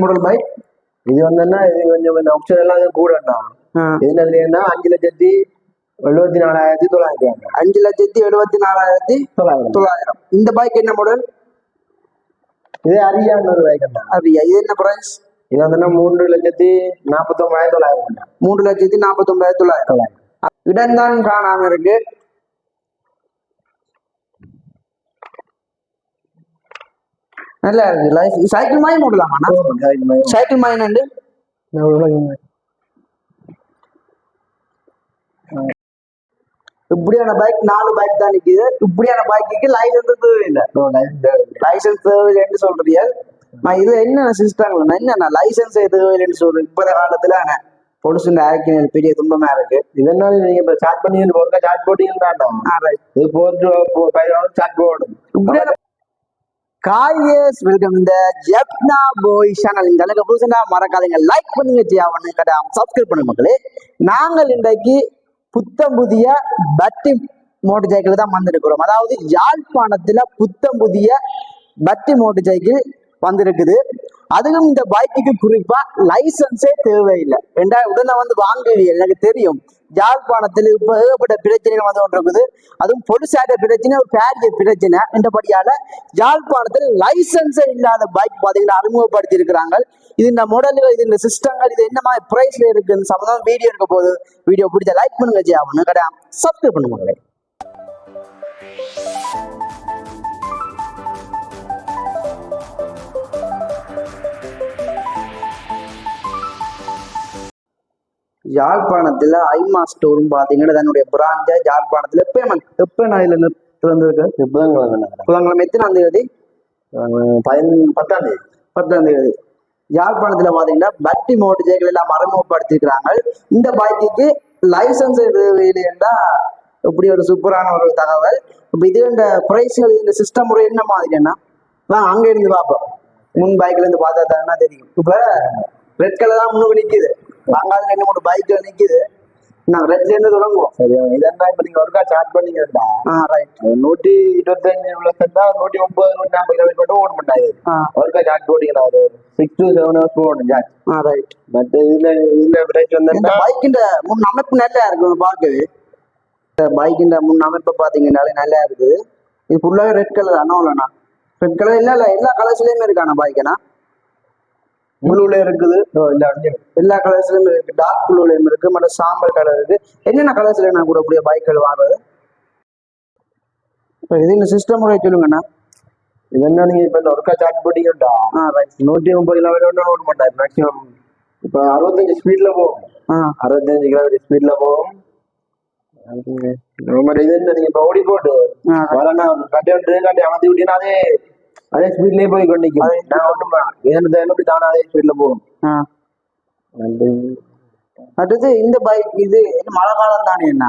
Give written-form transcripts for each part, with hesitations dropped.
Model bike இது வந்தா இது கொஞ்சம் இந்த ஆப்ஷன் எல்லாம் கூடண்ணா. இது என்னன்னா 5,74,900. 5,74,900. இந்த பைக் என்ன மாடல்? இது அரியான்னு ஒரு பைக் அண்ணா. அரியா. இது என்ன பிரைஸ்? இது வந்தா 3,49,900. 3,49,900. இடம்தான் காணாம இருக்கு. நல்லா இருக்கு. லைஃப் சைக்கிள் மாதிரி போடலாமா? சைக்கிள் மாதிரி இப்படியான பைக் 4 பைக் தான் நிக்குது. இப்படியான பைக்கு லைசன்ஸ் தேவையில்லை. லைசன்ஸ் தேவையில்லைன்னு சொல்றியா? இது என்ன சிஸ்டம் என்ன லைசன்ஸ் தேவையில்லைன்னு சொல்றேன். இப்ப காலத்துல பொலிசுண்ட ஆக்சிடென்ட் பெரிய துன்பமா இருக்கு. இதனால நீங்க இப்ப ஸ்டார்ட் பண்ணி ஒருக்கா சாட் போட்டீங்கன்னா இது போட்டு சாட் போடும். இப்படியான காய்ஸ் வெல்கம் இந்த ஜப்னா பாய் சேனல். இந்த அளவுக்கு புதுசுனா மறக்காதீங்க, லைக் பண்ணுங்க, சப்ஸ்கிரைப் பண்ணுங்க மக்களே. நாங்கள் இன்றைக்கு புத்தம் புதிய பட்டி மோட்டர் சைக்கிள் தான் வந்திருக்கிறோம். அதாவது யாழ்ப்பாணத்துல புத்தம் புதிய பட்டி மோட்டர் சைக்கிள் வந்திருக்குது. அதுவும் இந்த பைக்குக்கு குறிப்பா லைசன்ஸே தேவையில்லை. உடனே வாங்குவீங்க. எனக்கு தெரியும் யாழ்ப்பாணத்தில் இப்ப ஏகப்பட்ட பிரச்சனைகள் வந்து கொண்டிருக்குது. அதுவும் பொலிசாட்ட பிரச்சனை, ஒரு பேரிய பிரச்சனை. என்றபடியால யாழ்ப்பாணத்தில் லைசன்ஸே இல்லாத பைக் பாத்தீங்கன்னா அறிமுகப்படுத்தி இருக்கிறாங்க. இது இந்த மாடல்கள், இது இந்த சிஸ்டங்கள், இது என்ன மாதிரி பிரைஸ்ல இருக்கு சம்பந்தம் வீடியோ இருக்க போது. வீடியோ பிடிச்ச லைக் பண்ணுங்க, சப்ஸ்கிரைப் பண்ணுங்க. யாழ்ப்பாணத்துல ஐமா ஸ்டோரும் பாத்தீங்கன்னா தன்னுடைய பிராஞ்ச யாழ்ப்பாணத்துல எப்ப நான் இதுல திறந்திருக்கு? புதன்கிழமை எத்தனாம் தேதி? 10ஆம் தேதி. யாழ்ப்பாணத்துல பாத்தீங்கன்னா பட்டி மோட்டர் சைக்கிள் எல்லாம் அறிமுகப்படுத்திருக்கிறாங்க. இந்த பைக்குக்கு லைசன்ஸ் இல்லையா? இப்படி ஒரு சூப்பரான ஒரு தகவல். இப்ப இது இந்த பிரைஸ்கள், இந்த சிஸ்டம் முறை என்ன மாதிரின்னா அங்க இருந்து பார்ப்போம். முன் பைக்ல இருந்து பார்த்தா தெரியும். இப்ப ரெட் கலர் தான் முன்னுக்கு நிக்குது. அங்கால 2-3 பைக்ல நிக்குது. நான் ரெட்ல இருந்து தொடங்குவோம். சரியா? இதெல்லாம் இப்ப நீங்க ஒருக்கா சார்ட் பண்ணீங்கன்னா 125 உள்ள செட்டா 130 140 கிலோமீட்டர் மட்டும் ஓட மாட்டாது. ஒருக்கா சார்ட் போட்டீங்கன்னா ஒரு 6 to 7 hours போகணும் சார்ட். ரைட். பட் இதுல பிரைஸ் வந்து பைக்கின் முன் அமைப்பு நல்லா இருக்கும் பார்க்கவே. பைக்கின் முன் அமைப்பு பாத்தீங்கன்னாலே நல்லா இருக்குது. இது ஃபுல்லாவே ரெட் கலர் அண்ணா. ரெட் கலர் இல்ல எல்லா கலர்ஸ்லயுமே இருக்கான பைக்கனா? ப்ளூல இருக்குது, எல்லா கலர்ஸ்லயும் இருக்கு. டார்க் ப்ளூலயும் இருக்கு, மற்ற சாம்பல் கலர் இருக்கு. என்னென்ன கலர்ஸ்ல நான் கூட அப்படியே பைக்கள் வாங்குறது? இது இந்த சிஸ்டம் முறை சொல்லுங்கண்ணா. இது என்ன, நீங்க இப்ப ஒருக்கா சார்ட் போட்டீங்கடா 130 கிலோமீட்டர் ஓட மாட்டாரு மேக்சிமம். இப்ப 65 ஸ்பீட்ல போகும். 65 கிலோமீட்டர் ஸ்பீட்ல போகும். இது என்ன, நீங்க இப்ப ஓடி போட்டு வரனா கட்டி அமர்த்தி விட்டீங்கன்னா அதே ஸ்பீட்லயே போய் கொண்டிக்கும். எப்படி தானே அதே ஸ்பீட்ல போகும். அடுத்து இந்த பைக் இது மழை காலம் தானே என்ன?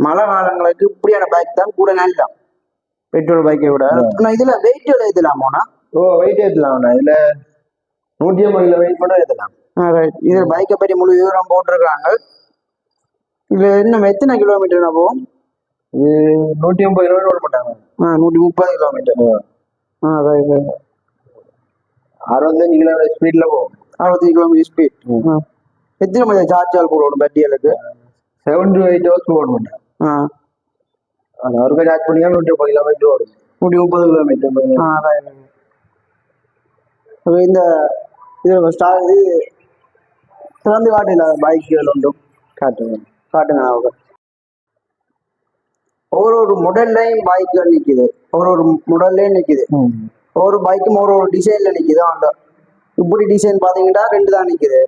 மழை காலங்களுக்கு இப்படியான பைக் தான் கூட நல்லா பெட்ரோல் பைக்கை விட. இதுல வெயிட் ஏத்தலாமோனா? வெயிட் ஏத்தலாம். இதுல 150 கிலோ வெயிட் பண்ண ஏத்தலாம். இதுல பைக்கை பற்றி முழு விவரம் போட்டிருக்காங்க. இதுல இன்னும் எத்தனை கிலோமீட்டர் போகும்? இது 150 கிலோமீட்டர் ஓட மாட்டாங்க. 130 கிலோமீட்டர். 65 கிலோமீட்டர் ஸ்பீட்ல போகும். 65 கிலோமீட்டர் ஸ்பீட். எத்தனை மணி சார்ஜ் ஆல் போடணும் பேட்டரிகளுக்கு? 7 to 8 hours போட மாட்டேன். அவருக்கு சார்ஜ் பண்ணியா 130 கிலோமீட்டர் ஓடும். 130 கிலோமீட்டர். இந்த இது திறந்து காட்டு இல்லாத பைக்குகள் உண்டும். காட்டுங்க. ஒவ்வொரு மாடல்லையும் பைக்குகள் நிக்குது. ஒவ்வொரு மாடல்லையும் நிக்குது. ஒவ்வொரு பைக்கும் ஒரு டிசைன்ல நிக்குது. இப்படி டிசைன் பாத்தீங்கன்னா 2 தான் நிக்குது.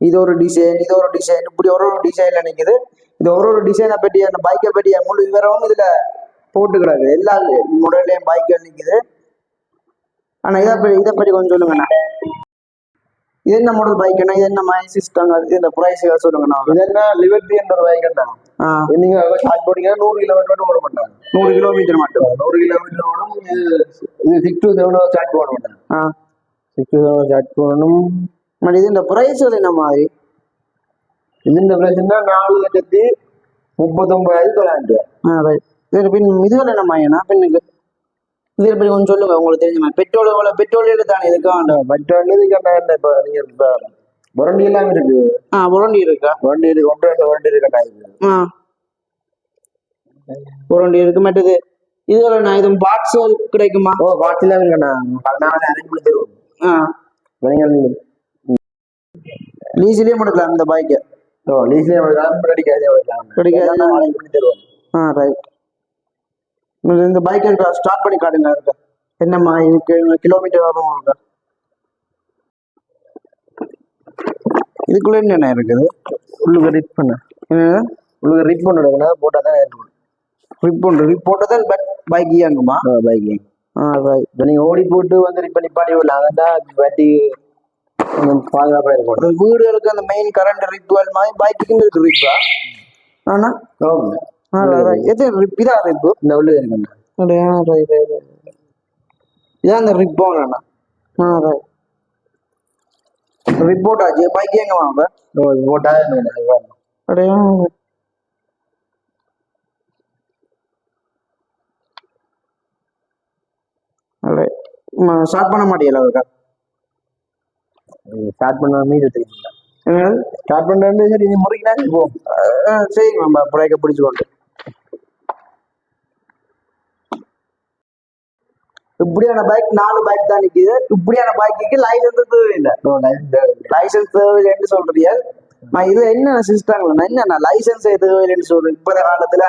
இது ஒரு டிசைன், இது ஒரு டிசைன், இப்படி ஒரு டிசைன்ல நிக்குது. இது ஒரு டிசைனை பற்றி அந்த பைக்கை பற்றி முழு விவரமும் இதுல போட்டுக்கிறாங்க. எல்லா மாடல்லையும் பைக்குகள் நிக்குது. ஆனா இதை பற்றி கொஞ்சம் சொல்லுங்கண்ணா. இது என்ன மாடல் பைக்குன்னா? இது என்ன மாதிரி சிஸ்டம்? இந்த பிரைஸ் சொல்லுங்கண்ணா. இது என்ன லிபர்ட்டி என்ற ஒரு பைக் தான். நீங்க சார்ஜ் போட்டீங்கன்னா 100 கிலோமீட்டர் மட்டும் ஓட மாட்டாங்க. 100 கிலோமீட்டர் மட்டும். 100 கிலோமீட்டர் ஓடும். இது 6 to 7 hours சார்ஜ் போட மாட்டாங்க. 6 to 7 hours சார்ஜ் போடணும். இது இந்த பிரைஸ் என்ன மாதிரி? இந்த பிரைஸ் 4,39,900. இதுல என்ன மாதிரினா பெண்ணுக்கு இதை பற்றி கொஞ்சம் சொல்லுங்க, உங்களுக்கு தெரிஞ்ச மாதிரி. பெட்ரோல் எவ்வளவு? பெட்ரோல் தானே இதுக்கு வேண்டாம். மற்ற இதுக்கு என்ன இப்ப நீங்க இப்ப புரண்டி எல்லாம் இருக்கு. புரண்டி இருக்கா? புரண்டி இருக்கு, ஒன்று ரெண்டு புரண்டி இருக்கா இது. புரண்டி இருக்கு. மற்றது இதுல நான் இது பாட்ஸ் கிடைக்குமா? பாட்ஸ் எல்லாம் இருக்கண்ணா, நான் அரேஞ்ச் பண்ணி தருவோம். லீஸ்லயே முடிக்கலாம் இந்த பைக்கை. லீஸ்லயே அரேஞ்ச் பண்ணி தருவோம். ரைட். இந்த பைக் இருக்கா? ஸ்டார்ட் பண்ணி காட்டுங்க. இருக்கா என்னம்மா இதுக்கு கிலோமீட்டர் வரும் இருக்கா? இதுக்குள்ள என்ன இருக்குது? உள்ளுக்கு ரிப் பண்ண உள்ளுக்கு ரிப் பண்ண போட்டா தான் ரிப் போட்டதான் பைக் இயங்குமா? Bike right. நீங்க ஓடி போட்டு வந்து ரிப் பண்ணி பாடி விடலாம். அதான் வட்டி பாதுகாப்பா இருக்கும். வீடுகளுக்கு அந்த மெயின் கரண்ட் ரிப் மாதிரி பைக்குக்கும் இருக்கு ரிப்பா? ஆனா எது ரிப்? இதா ரிப்பு? இந்த உள்ள இருக்குண்ணா. இதான் அந்த ரிப் போனா ரிப்போர்ட் ஆச்சு. பைக் எங்க வாங்க போட்டா ஸ்டார்ட் பண்ண மாட்டேங்கல இருக்கா? ஸ்டார்ட் பண்ண மீது தெரியும். ஸ்டார்ட் பண்ண சரி நீ முறைக்கினா போ. சரி நம்ம பிரேக்கை பிடிச்சுக்கொண்டு இப்படியான பைக் 4 பைக் தான் நிக்குது. இப்படியான பைக்கு லைசன்ஸ் தேவையில்லை. லைசன்ஸ் தேவையில்லைன்னு சொல்றியா? இது என்ன சிஸ்டம்? என்ன லைசன்ஸ் தேவையில்லைன்னு சொல்றேன். இப்போத காலத்துல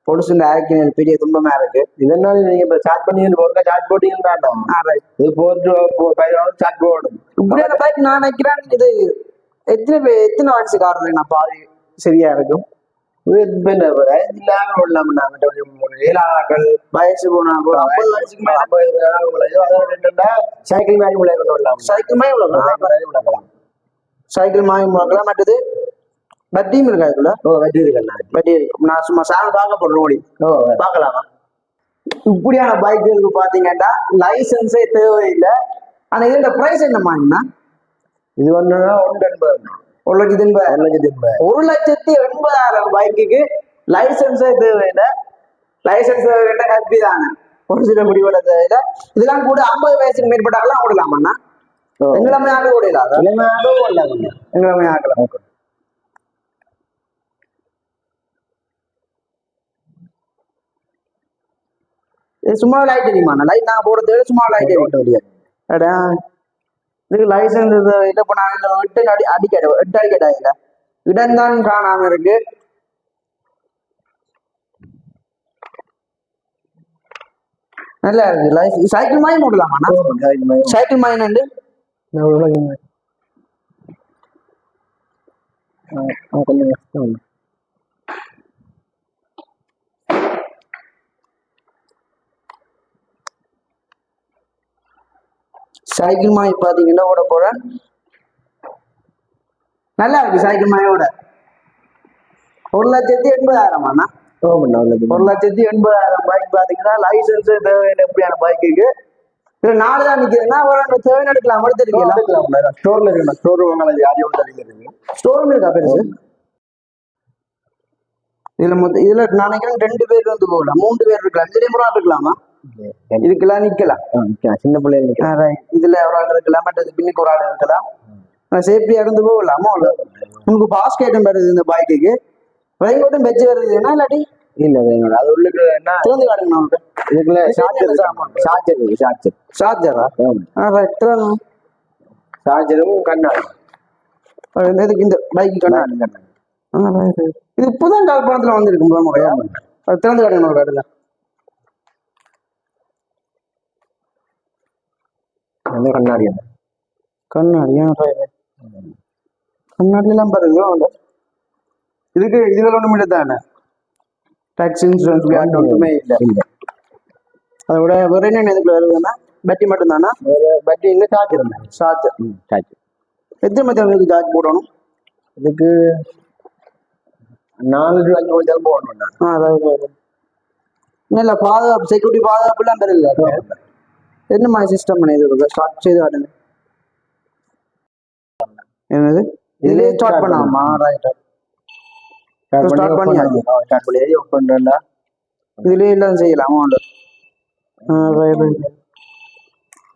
பொலிசுங்க ஆக்டிங் பெரிய துன்பமா இருக்கு. இதனால நீங்க இப்ப ஸ்டார்ட் பண்ணி ஒருக்கா சார்ட் போட்டீங்கன்னா இது போட்டு சார்ட் போடும். இப்படியான பைக் நான் நினைக்கிறேன் இது எத்தனை வயசு காரணம் நான் பாதி சரியா இருக்கும். வயசு போனா 50 வயசுக்கு மேல சைக்கிள் மாதிரி விளையாடலாம். சைக்கிள் மாதிரி விளையாடலாம். சைக்கிள் மாதிரி விளையாடலாம். மற்றது பட்டியும் இருக்கா இதுல? வட்டி இருக்குண்ணா. பட்டி இருக்கு. நான் சும்மா சாங் பார்க்க போடுறேன். ஓடி பார்க்கலாமா? இப்படியான பைக்குகளுக்கு பாத்தீங்கன்னா லைசன்ஸே தேவையில்லை. ஆனா இதோட பிரைஸ் என்னமாங்கன்னா இது ஒண்ணு 1,80,000 பைக்குக்கு லைசன்ஸே தேவையில்லை. லைசன்ஸ் தேவையில்லை. ஹாப்பி தானே ஒரு சில முடிவோட தேவையில்லை. இதெல்லாம் கூட 50 வயசுக்கு மேற்பட்டாலாம் ஓடலாமாண்ணா? எங்களாமே ஆக ஓடலாம். எங்களாமே ஆகலாம். சும்மா லைட் அடிக்குமா? லைட் நான் போடுறது சும்மா லைட் அடிக்கா. இதுக்கு லைசன்ஸ் இல்லை. இப்போ நான் 8 அடிக்கடாயில இடம்தான் காணாம இருக்கு. நல்லா இருக்கு. சைக்கிள் மாதிரி போடலாமா? சைக்கிள் மாதிரி நண்டு கொஞ்சம் சைக்கிள் மாய் பாத்தீங்கன்னா ஓட போறேன். நல்லா இருக்கு சைக்கிள் மாயோட. 1,80,000. 1,80,000 பைக் பாத்தீங்கன்னா லைசன்ஸ் தேவையில்லை. எப்படியான பைக்குக்கு இது 4 தான் நிக்குதுன்னா ஒரு தேவை எடுக்கலாம். எடுத்துருக்கலாம். ஸ்டோர்ல இருக்கு. ஸ்டோர் ஸ்டோர் இருக்கா பெருசு? இதுல நான் நினைக்கிறேன் 2 பேர் வந்து போகலாம். 3 பேர் இருக்கலாம். இதுலயும் ஒரு ஆள் இருக்கலாமா? இதுக்கெல்லாம் நிக்கலாம். சின்ன பிள்ளைங்க இதுல ஒரு ஆள் இருக்கலாம். மற்றது பின்னுக்கு ஒரு ஆள் இருக்கலாம். சேஃப்டியா இருந்து போகலாமா? உங்களுக்கு பாஸ்கெட்டும் வருது இந்த பைக்குக்கு. ரெயின்கோட்டும் பெச்சு வருதுன்னா இல்லாட்டி இல்ல வேணும். அது உள்ளுக்கு என்ன திறந்து காட்டுங்க நமக்கு. இதுக்குள்ள சார்ஜரா சார்ஜரும் கண்ணாடி. இந்த பைக்கு கண்ணாடி. இது இப்பதான் கால்பணத்துல வந்திருக்கும் முறையா. திறந்து காட்டுங்க ஒரு காட்டுல. கண்ணாடி கண்ணாடியா? கண்ணாடி எல்லாம் பாருங்க. இதுக்கு இதுகள் ஒண்ணுமே தானே. டாக்ஸ் இன்சூரன்ஸ் ஒன்றுமே இல்லை. அதோட வேற என்ன இதுக்குள்ள வருதுன்னா பட்டி மட்டும் தானா? பட்டி இல்லை. Charger charger. எத்தனை மணி சார்ஜ் போடணும்? இதுக்கு 4 to 5 மணி போடணும். இல்லை பாதுகாப்பு செக்யூரிட்டி பாதுகாப்பு எல்லாம் தெரியல. என்ன மாதிரி சிஸ்டம் பண்ணி ஸ்டார்ட் செய்து காட்டுங்க. என்னது இதுலயே ஸ்டார்ட் பண்ணாமா? ரைட். ஸ்டார்ட் பண்ணி இதுலயே எல்லாம் செய்யலாமா?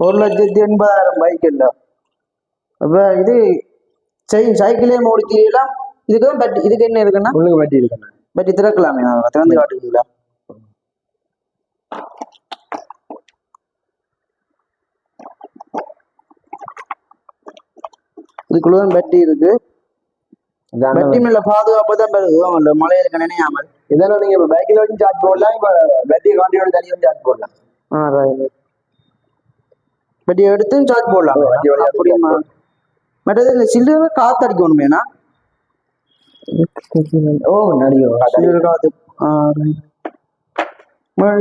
1,80,000 பைக் இல்ல. அப்ப இது சைக்கிளே ஓடிக்கலாம். இதுக்கு பட் இதுக்கு என்ன இருக்குன்னா உங்களுக்கு வட்டி இருக்குண்ணா. பட் திறக்கலாமே, திறந்து காட்டுவீங்களா? இதுக்குள்ளதான் பட்டி இருக்கு. பட்டி மேல பாதுகாப்பு தான் பெருகுவாங்க, மழையில நினையாமல். இதெல்லாம் நீங்க இப்ப பைக்ல வச்சு சார்ஜ் போடலாம், இப்ப பேட்டரி காண்டியோட தனியாக சார்ஜ் போடலாம். பட்டியை எடுத்து சார்ஜ் போடலாம். அப்படிமா? மற்றது இந்த சில்லறை காத்து அடிக்கணுமேனா? நடிக்கும் சில்லறை காத்து.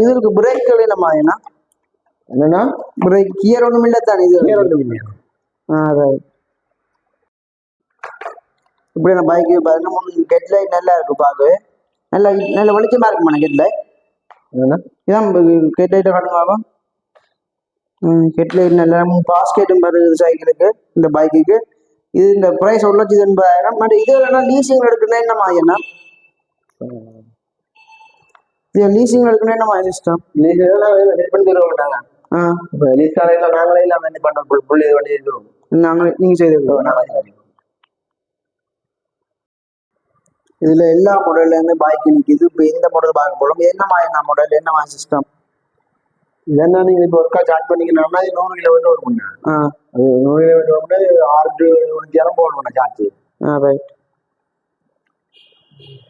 இது இருக்கு பிரேக்கள் என்னமா? என்னன்னா பிரேக் கியர் ஒண்ணும் இல்லத்தானே? இது ஒன்றும் இல்லையா? இப்படி நான் பைக்கு ஹெட்லைட் நல்லா இருக்கு பார்க்கவே. நல்ல நல்ல வெளிச்சமா இருக்குமா ஹெட்லைட்? இதான் ஹெட்லைட்டை காட்டுங்க. ஹெட்லைட் நல்லா பாஸ்கெட்டும் வருது சைக்கிளுக்கு, இந்த பைக்குக்கு. இது இந்த பிரைஸ் 1,80,000. பட் இது இல்லைன்னா லீசிங் எடுக்கணும். என்னமா என்ன இது லீசிங் எடுக்கணும்? என்னமா இஷ்டம்? நீங்க செய்து இதுல எல்லா மாடல்ல இருந்து பைக் நிக்குது. இப்ப இந்த மாடல் பார்க்க போறோம். என்னமா என்ன மாடல், என்னமா சிஸ்டம்? இதென்ன நீங்க இப்ப ஒர்க்கா சார்ஜ் பண்ணீங்கன்னா 100 கிலோமீட்டர் வரும். 100 கிலோமீட்டர் வந்து 6 to 7 போகணும் சார்ஜ். ரைட்.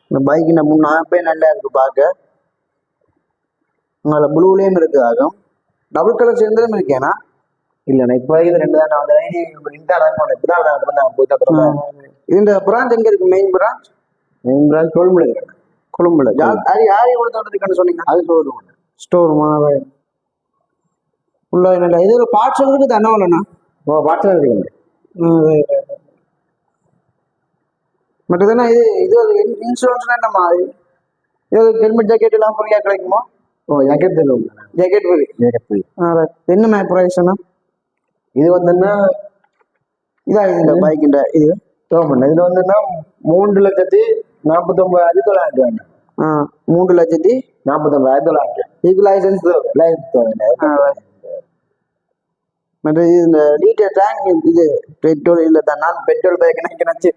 இந்த பைக் இந்த முன்னாப்பே நல்லா இருக்கு பார்க்க. உங்களோட ப்ளூலேயும் இருக்கு. ஆகும் டபுள் கலர் சேர்ந்ததும் இருக்கேனா? இல்லண்ணா, இப்ப இது 2 தான். இந்த பிரான்ச் எங்க இருக்கு? மெயின் பிரான்ச் கொழும்புல. கொழும்புல யாரையும் கொடுத்து சொன்னீங்க? அது ஸ்டோர் உள்ள என்ன இது ஒரு பார்ட்ஸ் இருக்கு தானே? இல்லைண்ணா பார்ட்ஸ் இருக்கு. பட் இதுனா இது இன்சூரன்ஸ் என்னமா? இது ஹெல்மெட் ஜாக்கெட் எல்லாம் ஃப்ரீயா கிடைக்குமா? ஜாக்கெட் தருவோம். Jacket free. என்ன பிரைஸ்னா? இது வந்துன்னா இதான் இந்த பைக் இது இதுல வந்துன்னா 3,49,900. 3,49,900. இதுக்கு லைசன்ஸ் இந்த லீட்டர் டேங்க் இது பெட்ரோல் இல்ல தான். நான் பெட்ரோல் பைக் நினைச்சு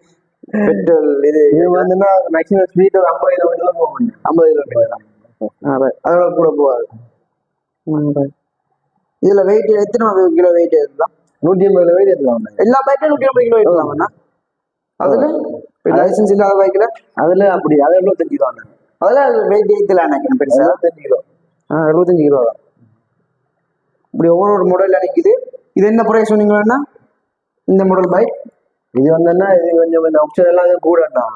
பெட்ரோல் இது வந்துன்னா மேக்ஸிமம் ஸ்பீட் 50 கிலோமீட்டர் போகும். 50 கிலோமீட்டர் அதோட கூட போகாது. இதுல வெயிட் எத்தனை கிலோ வெயிட் ஏற்றலாம்? 180 கிலோ வெயிட் ஏற்றலாம். எல்லா பைக்கும் 180 கிலோ ஏற்றலாம்ண்ணா. அதுல லைசன்ஸ் இல்லாத பைக்ல அதுல அப்படி அது 75 கிலோ. அதெல்லாம் வெயிட் ஏற்றலாம் நினைக்கிறேன். பெருசா 75 கிலோ. 75 கிலோ. இப்படி ஒவ்வொரு மாடல்ல நிக்குது. இது என்ன பிரைஸ் சொன்னீங்கன்னா இந்த மாடல் பைக்? இது வந்துன்னா இது கொஞ்சம் ஆப்ஷன் எல்லாம் கூடண்ணா.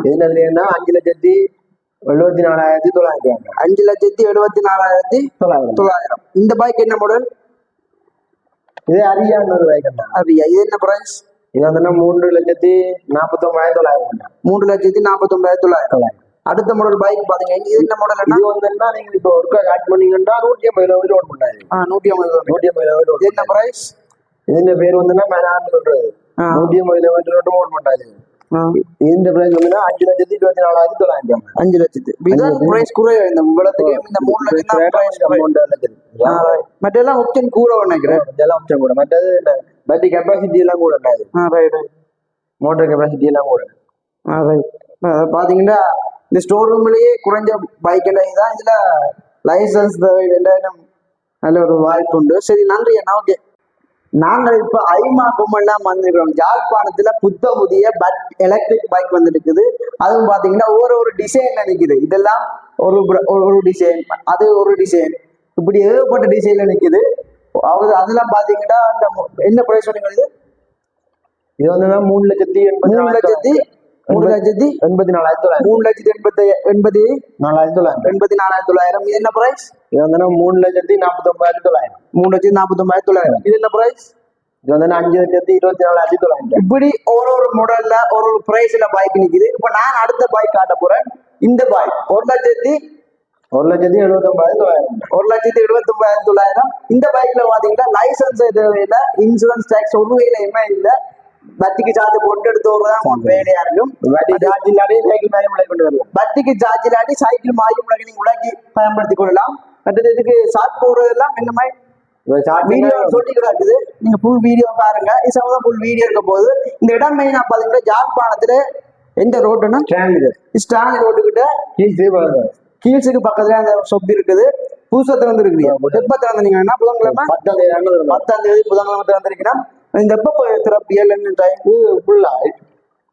இது என்னன்னா 5,74,900. 5,74,900. இந்த பைக் என்ன மாடல்? இது அரியான்னு ஒரு பைக். அரியா. இது என்ன பிரைஸ்? இது வந்துன்னா 3,49,900. 3,49,900. அடுத்த மாடல் பைக் பாத்தீங்க. இது என்ன மாடல்? இது வந்துன்னா நீங்க இப்போ ஒர்க்கா ஆட் பண்ணீங்கன்னா 180 கிலோமீட்டர் ஓட் பண்ணாரு. 180 கிலோமீட்டர். என்ன பிரைஸ்? இதுல பேர் வந்துன்னா மேனான்னு சொல்றது. 180 கிலோமீட்டர் ஓட் பண்ணாரு. இந்த பிரைஸ் வந்துன்னா 5,24,900. 5 லட்சத்து. இதான் பிரைஸ் குறைய. இந்த உலகத்துக்கு இந்த 3 லட்சம் மற்ற எல்லாம் ஆப்ஷன் கூட நினைக்கிறேன். இதெல்லாம் ஆப்ஷன் கூட. மற்றது பேட்டரி கெப்பாசிட்டி எல்லாம் கூட. மோட்டர் கெப்பாசிட்டி எல்லாம் கூட. பாத்தீங்கன்னா இந்த ஸ்டோர் ரூம்லயே குறைஞ்ச பைக் எல்லாம் தான். இதுல லைசன்ஸ் நல்ல ஒரு வாய்ப்பு உண்டு. சரி, நன்றி அண்ணா. ஓகே, நாங்கள் இப்ப ஐமாக்கும் எல்லாம் வந்திருக்கிறோம். யாழ்ப்பாணத்துல புத்த புதிய எலக்ட்ரிக் பைக் வந்துருக்குது. அதுவும் பாத்தீங்கன்னா ஒரு டிசைன்ல நிக்குது. இதெல்லாம் ஒரு டிசைன், அது ஒரு டிசைன், இப்படி ஏகப்பட்ட டிசைன்ல நிக்குது. அதெல்லாம் பாத்தீங்கன்னா என்ன பிரைஸ் சொன்னீங்க? இது வந்து 3,84,900. 3,84,900. இது என்ன பிரைஸ்? இது வந்து 3,49,900. 3,49,900. இது என்ன பிரைஸ்? இது வந்து 5,24,900. இப்படி ஒரு மாடல்ல ஒரு பிரைஸ்ல பைக் நிக்குது. இப்ப நான் அடுத்த பைக் காட்ட போறேன். இந்த பைக் 1,79,900. 1,79,900. இந்த பைக்ல பாத்தீங்கன்னா லைசன்ஸ் தேவையில்லை, இன்சூரன்ஸ் டாக்ஸ் ஒரு வேலையுமே இல்லை. பத்திக்கு சார்ஜ் போட்டு எடுத்து வருவதான் வேலையா இருக்கும். சார்ஜ் இல்லாட்டி சைக்கிள் மாதிரி கொண்டு வரலாம். பத்திக்கு சார்ஜ் இல்லாட்டி சைக்கிள் மாதிரி நீங்க உலகி பயன்படுத்திக் கொள்ளலாம். அடுத்தது இதுக்கு ஷார்ட் போடுறதெல்லாம் என்ன மாதிரி வீடியோ சொல்லி கிடக்குது. நீங்க ஃபுல் வீடியோ பாருங்க. இதான் ஃபுல் வீடியோ இருக்க போது. இந்த இடம் மெயினா பாத்தீங்கன்னா யாழ்ப்பாணத்துல எந்த ரோடுன்னா ஸ்டாண்ட் ரோட்டுக்கிட்ட கீழ்ஸுக்கு பக்கத்துல அந்த ஷொப் இருக்குது. புதுசா திறந்துருக்கு. எப்ப திறந்தீங்கன்னா புதன்கிழமை 10ஆம் தேதி புதன்கிழமை திறந்திருக்கீங்கன்னா இந்த எப்ப திறப்பியல் டைம் ஃபுல்லா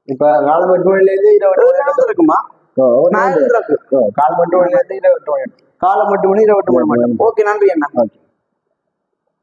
இப்ப காலம் 8 மணில இருந்து 20 இருக்குமா? காலம் 8 மணில இருந்து 20 காலம் 8 மணி 28 மணி. ஓகே, நன்றி அண்ணா.